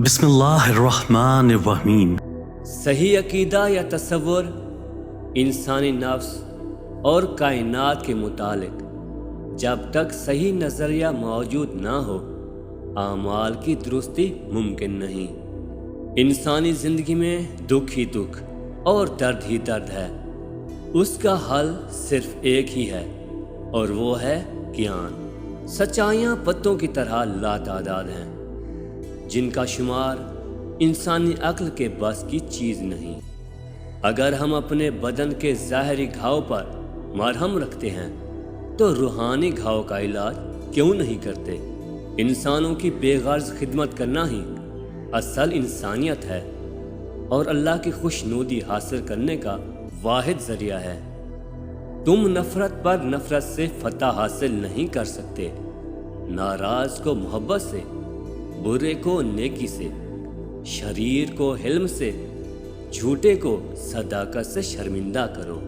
بسم اللہ الرحمن الرحیم۔ صحیح عقیدہ یا تصور انسانی نفس اور کائنات کے متعلق جب تک صحیح نظریہ موجود نہ ہو اعمال کی درستی ممکن نہیں۔ انسانی زندگی میں دکھ ہی دکھ اور درد ہی درد ہے۔ اس کا حل صرف ایک ہی ہے اور وہ ہے گیان۔ سچائیاں پتوں کی طرح لاتعداد ہیں جن کا شمار انسانی عقل کے بس کی چیز نہیں۔ اگر ہم اپنے بدن کے ظاہری گھاؤ پر مرہم رکھتے ہیں تو روحانی گھاؤ کا علاج کیوں نہیں کرتے؟ انسانوں کی بے غرض خدمت کرنا ہی اصل انسانیت ہے اور اللہ کی خوشنودی حاصل کرنے کا واحد ذریعہ ہے۔ تم نفرت پر نفرت سے فتح حاصل نہیں کر سکتے۔ ناراض کو محبت سے، برے کو نیکی سے، شریر کو حلم سے، جھوٹے کو صداقت سے شرمندہ کرو۔